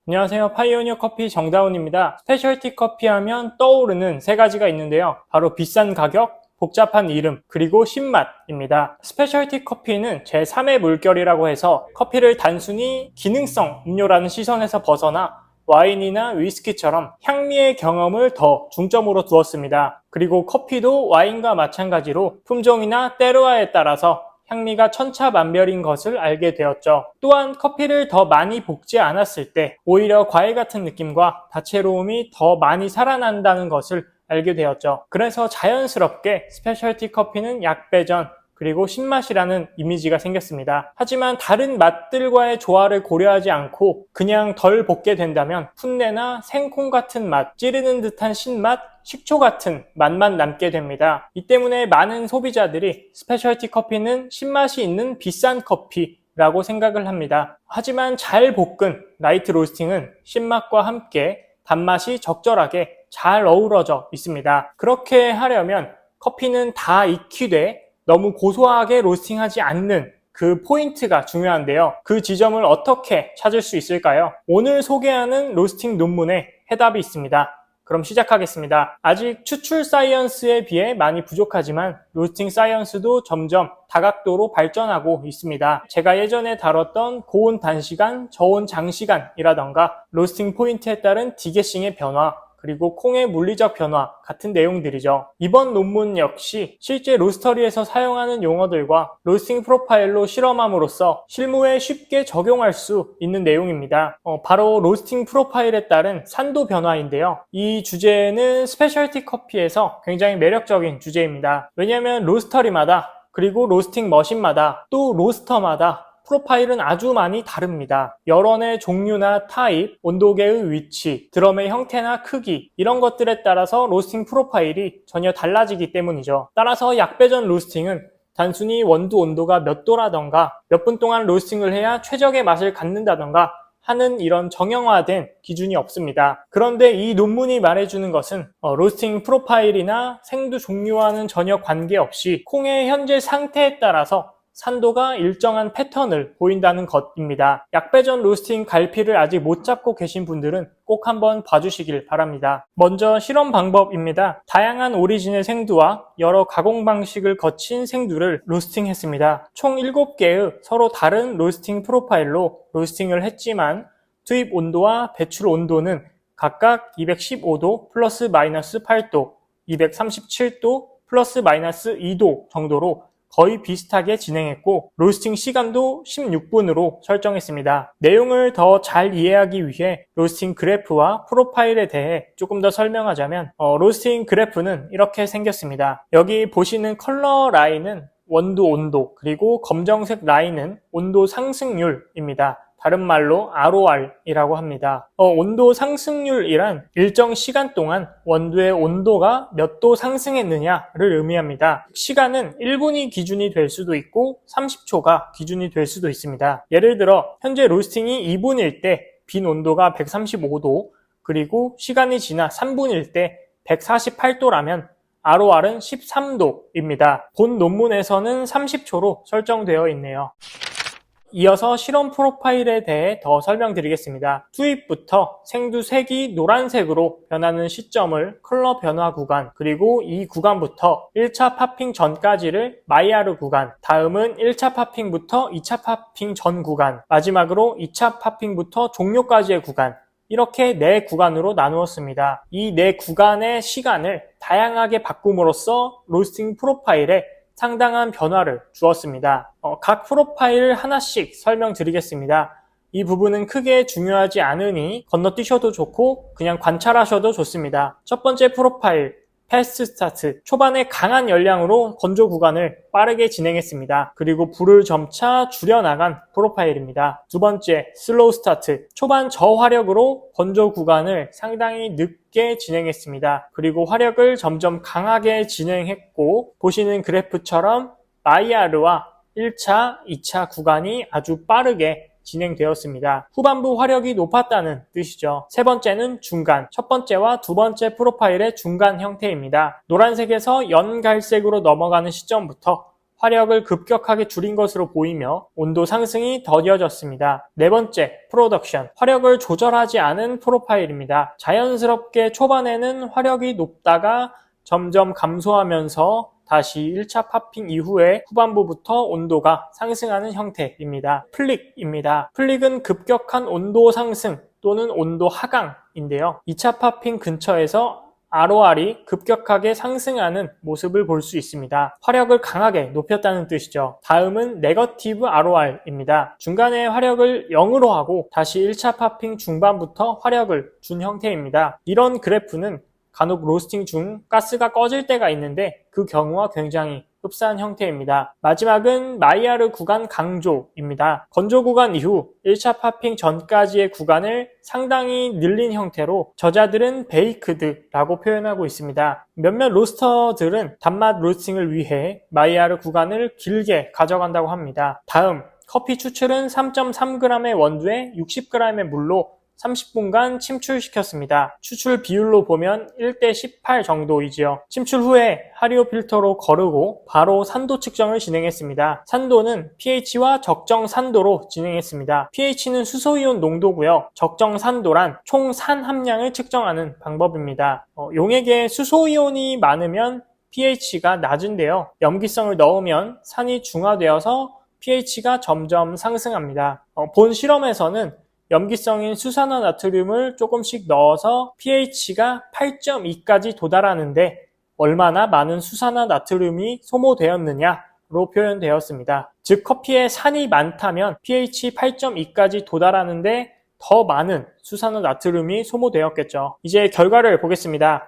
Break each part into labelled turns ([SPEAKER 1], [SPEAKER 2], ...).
[SPEAKER 1] 안녕하세요. 파이오니어 커피 정다운입니다. 스페셜티 커피 하면 떠오르는 세 가지가 있는데요. 바로 비싼 가격, 복잡한 이름, 그리고 신맛입니다. 스페셜티 커피는 제3의 물결이라고 해서 커피를 단순히 기능성 음료라는 시선에서 벗어나 와인이나 위스키처럼 향미의 경험을 더 중점으로 두었습니다. 그리고 커피도 와인과 마찬가지로 품종이나 때르와에 따라서 향미가 천차만별인 것을 알게 되었죠. 또한 커피를 더 많이 볶지 않았을 때 오히려 과일 같은 느낌과 다채로움이 더 많이 살아난다는 것을 알게 되었죠. 그래서 자연스럽게 스페셜티 커피는 약배전 그리고 신맛이라는 이미지가 생겼습니다. 하지만 다른 맛들과의 조화를 고려하지 않고 그냥 덜 볶게 된다면 풋내나 생콩 같은 맛, 찌르는 듯한 신맛, 식초 같은 맛만 남게 됩니다. 이 때문에 많은 소비자들이 스페셜티 커피는 신맛이 있는 비싼 커피라고 생각을 합니다. 하지만 잘 볶은 라이트 로스팅은 신맛과 함께 단맛이 적절하게 잘 어우러져 있습니다. 그렇게 하려면 커피는 다 익히되 너무 고소하게 로스팅하지 않는 그 포인트가 중요한데요. 그 지점을 어떻게 찾을 수 있을까요? 오늘 소개하는 로스팅 논문에 해답이 있습니다. 그럼 시작하겠습니다. 아직 추출 사이언스에 비해 많이 부족하지만 로스팅 사이언스도 점점 다각도로 발전하고 있습니다. 제가 예전에 다뤘던 고온 단시간, 저온 장시간이라던가 로스팅 포인트에 따른 디게싱의 변화, 그리고 콩의 물리적 변화 같은 내용들이죠. 이번 논문 역시 실제 로스터리에서 사용하는 용어들과 로스팅 프로파일로 실험함으로써 실무에 쉽게 적용할 수 있는 내용입니다. 바로 로스팅 프로파일에 따른 산도 변화인데요. 이 주제는 스페셜티 커피에서 굉장히 매력적인 주제입니다. 왜냐하면 로스터리마다 그리고 로스팅 머신마다 또 로스터마다 프로파일은 아주 많이 다릅니다. 열원의 종류나 타입, 온도계의 위치, 드럼의 형태나 크기 이런 것들에 따라서 로스팅 프로파일이 전혀 달라지기 때문이죠. 따라서 약배전 로스팅은 단순히 원두 온도가 몇 도라던가 몇 분 동안 로스팅을 해야 최적의 맛을 갖는다던가 하는 이런 정형화된 기준이 없습니다. 그런데 이 논문이 말해주는 것은 로스팅 프로파일이나 생두 종류와는 전혀 관계없이 콩의 현재 상태에 따라서 산도가 일정한 패턴을 보인다는 것입니다. 약배전 로스팅 갈피를 아직 못 잡고 계신 분들은 꼭 한번 봐주시길 바랍니다. 먼저 실험 방법입니다. 다양한 오리진의 생두와 여러 가공 방식을 거친 생두를 로스팅했습니다. 총 7개의 서로 다른 로스팅 프로파일로 로스팅을 했지만 투입 온도와 배출 온도는 각각 215도 플러스 마이너스 8도, 237도 플러스 마이너스 2도 정도로 거의 비슷하게 진행했고 로스팅 시간도 16분으로 설정했습니다. 내용을 더 잘 이해하기 위해 로스팅 그래프와 프로파일에 대해 조금 더 설명하자면 로스팅 그래프는 이렇게 생겼습니다. 여기 보시는 컬러 라인은 원두 온도, 그리고 검정색 라인은 온도 상승률입니다. 다른 말로 ROR이라고 합니다. 온도 상승률이란 일정 시간 동안 원두의 온도가 몇 도 상승했느냐를 의미합니다. 시간은 1분이 기준이 될 수도 있고 30초가 기준이 될 수도 있습니다. 예를 들어 현재 로스팅이 2분일 때 빈 온도가 135도, 그리고 시간이 지나 3분일 때 148도라면 ROR은 13도입니다. 본 논문에서는 30초로 설정되어 있네요. 이어서 실험 프로파일에 대해 더 설명드리겠습니다. 투입부터 생두 색이 노란색으로 변하는 시점을 컬러 변화 구간, 그리고 이 구간부터 1차 파핑 전까지를 마이야르 구간, 다음은 1차 파핑부터 2차 파핑 전 구간, 마지막으로 2차 파핑부터 종료까지의 구간, 이렇게 4구간으로 나누었습니다. 이 4구간의 시간을 다양하게 바꿈으로써 로스팅 프로파일에 상당한 변화를 주었습니다. 각 프로파일 하나씩 설명드리겠습니다. 이 부분은 크게 중요하지 않으니 건너뛰셔도 좋고 그냥 관찰하셔도 좋습니다. 첫 번째 프로파일, 패스트 스타트. 초반에 강한 열량으로 건조 구간을 빠르게 진행했습니다. 그리고 불을 점차 줄여나간 프로파일입니다. 두 번째, 슬로우 스타트. 초반 저화력으로 건조 구간을 상당히 늦게 진행했습니다. 그리고 화력을 점점 강하게 진행했고 보시는 그래프처럼 마이야르와 1차, 2차 구간이 아주 빠르게 진행되었습니다. 후반부 화력이 높았다는 뜻이죠. 세 번째는 중간. 첫 번째와 두 번째 프로파일의 중간 형태입니다. 노란색에서 연갈색으로 넘어가는 시점부터 화력을 급격하게 줄인 것으로 보이며 온도 상승이 더뎌졌습니다. 네 번째, 프로덕션. 화력을 조절하지 않은 프로파일입니다. 자연스럽게 초반에는 화력이 높다가 점점 감소하면서 다시 1차 파핑 이후에 후반부부터 온도가 상승하는 형태입니다. 플릭입니다. 플릭은 급격한 온도 상승 또는 온도 하강인데요. 2차 파핑 근처에서 ROR이 급격하게 상승하는 모습을 볼 수 있습니다. 화력을 강하게 높였다는 뜻이죠. 다음은 네거티브 ROR입니다. 중간에 화력을 0으로 하고 다시 1차 파핑 중반부터 화력을 준 형태입니다. 이런 그래프는 간혹 로스팅 중 가스가 꺼질 때가 있는데 그 경우와 굉장히 흡사한 형태입니다. 마지막은 마이야르 구간 강조입니다. 건조 구간 이후 1차 파핑 전까지의 구간을 상당히 늘린 형태로 저자들은 베이크드라고 표현하고 있습니다. 몇몇 로스터들은 단맛 로스팅을 위해 마이야르 구간을 길게 가져간다고 합니다. 다음, 커피 추출은 3.3g의 원두에 60g의 물로 30분간 침출시켰습니다. 추출 비율로 보면 1:18 정도이지요. 침출 후에 하리오 필터로 거르고 바로 산도 측정을 진행했습니다. 산도는 pH와 적정 산도로 진행했습니다. pH는 수소이온 농도고요. 적정 산도란 총 산 함량을 측정하는 방법입니다. 용액에 수소이온이 많으면 pH가 낮은데요. 염기성을 넣으면 산이 중화되어서 pH가 점점 상승합니다. 본 실험에서는 염기성인 수산화나트륨을 조금씩 넣어서 pH가 8.2까지 도달하는데 얼마나 많은 수산화나트륨이 소모되었느냐로 표현되었습니다. 즉 커피에 산이 많다면 pH 8.2까지 도달하는데 더 많은 수산화나트륨이 소모되었겠죠. 이제 결과를 보겠습니다.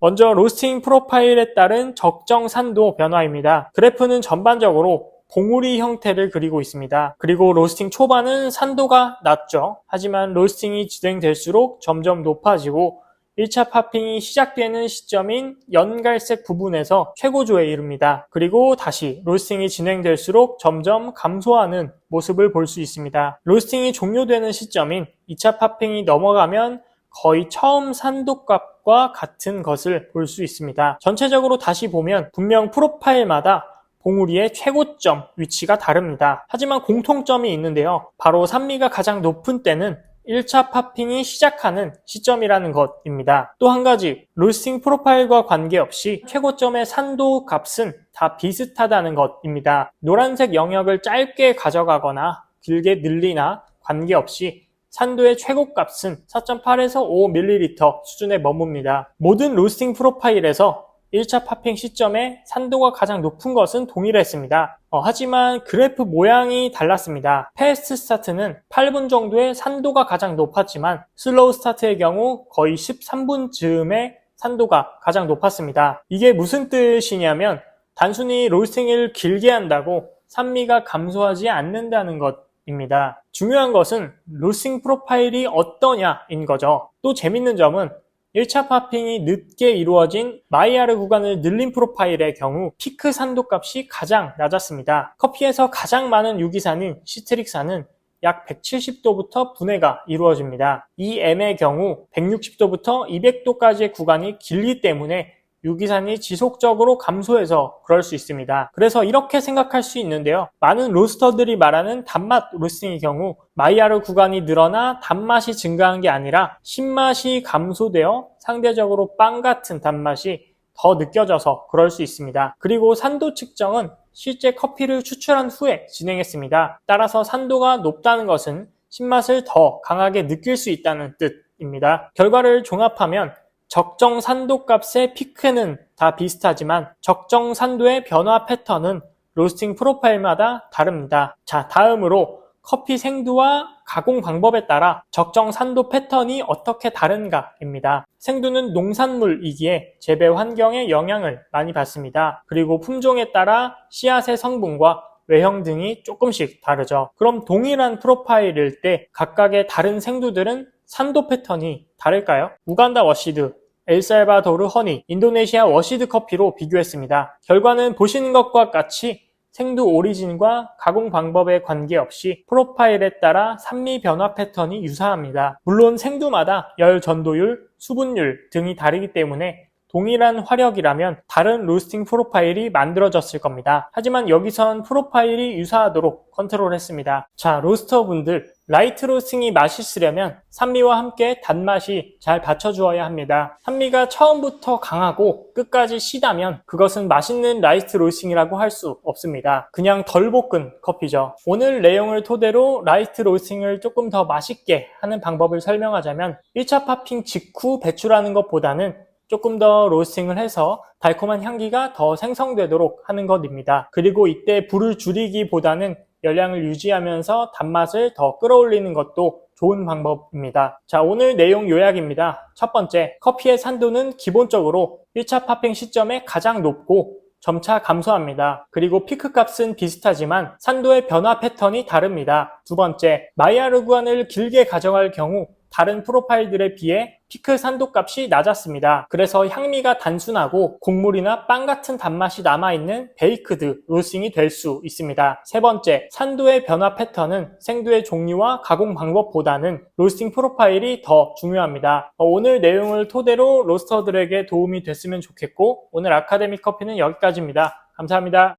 [SPEAKER 1] 먼저 로스팅 프로파일에 따른 적정 산도 변화입니다. 그래프는 전반적으로 봉우리 형태를 그리고 있습니다. 그리고 로스팅 초반은 산도가 낮죠. 하지만 로스팅이 진행될수록 점점 높아지고 1차 파핑이 시작되는 시점인 연갈색 부분에서 최고조에 이릅니다. 그리고 다시 로스팅이 진행될수록 점점 감소하는 모습을 볼 수 있습니다. 로스팅이 종료되는 시점인 2차 파핑이 넘어가면 거의 처음 산도값과 같은 것을 볼 수 있습니다. 전체적으로 다시 보면 분명 프로파일마다 봉우리의 최고점 위치가 다릅니다. 하지만 공통점이 있는데요. 바로 산미가 가장 높은 때는 1차 파핑이 시작하는 시점이라는 것입니다. 또 한 가지, 로스팅 프로파일과 관계없이 최고점의 산도 값은 다 비슷하다는 것입니다. 노란색 영역을 짧게 가져가거나 길게 늘리나 관계없이 산도의 최고값은 4.8에서 5ml 수준에 머뭅니다. 모든 로스팅 프로파일에서 1차 파핑 시점에 산도가 가장 높은 것은 동일했습니다. 하지만 그래프 모양이 달랐습니다. 패스트 스타트는 8분 정도의 산도가 가장 높았지만 슬로우 스타트의 경우 거의 13분 즈음에 산도가 가장 높았습니다. 이게 무슨 뜻이냐면 단순히 로스팅을 길게 한다고 산미가 감소하지 않는다는 것입니다. 중요한 것은 로스팅 프로파일이 어떠냐인 거죠. 또 재밌는 점은 1차 파핑이 늦게 이루어진 마이야르 구간을 늘린 프로파일의 경우 피크 산도값이 가장 낮았습니다. 커피에서 가장 많은 유기산인 시트릭산은 약 170도부터 분해가 이루어집니다. 이 M의 경우 160도부터 200도까지의 구간이 길기 때문에 유기산이 지속적으로 감소해서 그럴 수 있습니다. 그래서 이렇게 생각할 수 있는데요. 많은 로스터들이 말하는 단맛 로스팅의 경우 마이야르 구간이 늘어나 단맛이 증가한 게 아니라 신맛이 감소되어 상대적으로 빵 같은 단맛이 더 느껴져서 그럴 수 있습니다. 그리고 산도 측정은 실제 커피를 추출한 후에 진행했습니다. 따라서 산도가 높다는 것은 신맛을 더 강하게 느낄 수 있다는 뜻입니다. 결과를 종합하면 적정 산도 값의 피크는 다 비슷하지만 적정 산도의 변화 패턴은 로스팅 프로파일마다 다릅니다. 자, 다음으로 커피 생두와 가공 방법에 따라 적정 산도 패턴이 어떻게 다른가입니다. 생두는 농산물이기에 재배 환경의 영향을 많이 받습니다. 그리고 품종에 따라 씨앗의 성분과 외형 등이 조금씩 다르죠. 그럼 동일한 프로파일일 때 각각의 다른 생두들은 산도 패턴이 다를까요? 우간다 워시드, 엘살바도르 허니, 인도네시아 워시드 커피로 비교했습니다. 결과는 보시는 것과 같이 생두 오리진과 가공 방법에 관계없이 프로파일에 따라 산미 변화 패턴이 유사합니다. 물론 생두마다 열 전도율, 수분율 등이 다르기 때문에 동일한 화력이라면 다른 로스팅 프로파일이 만들어졌을 겁니다. 하지만 여기선 프로파일이 유사하도록 컨트롤했습니다. 자, 로스터분들, 라이트 로스팅이 맛있으려면 산미와 함께 단맛이 잘 받쳐주어야 합니다. 산미가 처음부터 강하고 끝까지 시다면 그것은 맛있는 라이트 로스팅이라고 할 수 없습니다. 그냥 덜 볶은 커피죠. 오늘 내용을 토대로 라이트 로스팅을 조금 더 맛있게 하는 방법을 설명하자면 1차 파핑 직후 배출하는 것보다는 조금 더 로스팅을 해서 달콤한 향기가 더 생성되도록 하는 것입니다. 그리고 이때 불을 줄이기보다는 열량을 유지하면서 단맛을 더 끌어올리는 것도 좋은 방법입니다. 자, 오늘 내용 요약입니다. 첫 번째, 커피의 산도는 기본적으로 1차 파핑 시점에 가장 높고 점차 감소합니다. 그리고 피크 값은 비슷하지만 산도의 변화 패턴이 다릅니다. 두 번째, 마이야르 구간을 길게 가져갈 경우 다른 프로파일들에 비해 피크 산도 값이 낮았습니다. 그래서 향미가 단순하고 곡물이나 빵 같은 단맛이 남아있는 베이크드 로스팅이 될 수 있습니다. 세 번째, 산도의 변화 패턴은 생두의 종류와 가공 방법보다는 로스팅 프로파일이 더 중요합니다. 오늘 내용을 토대로 로스터들에게 도움이 됐으면 좋겠고, 오늘 아카데믹 커피는 여기까지입니다. 감사합니다.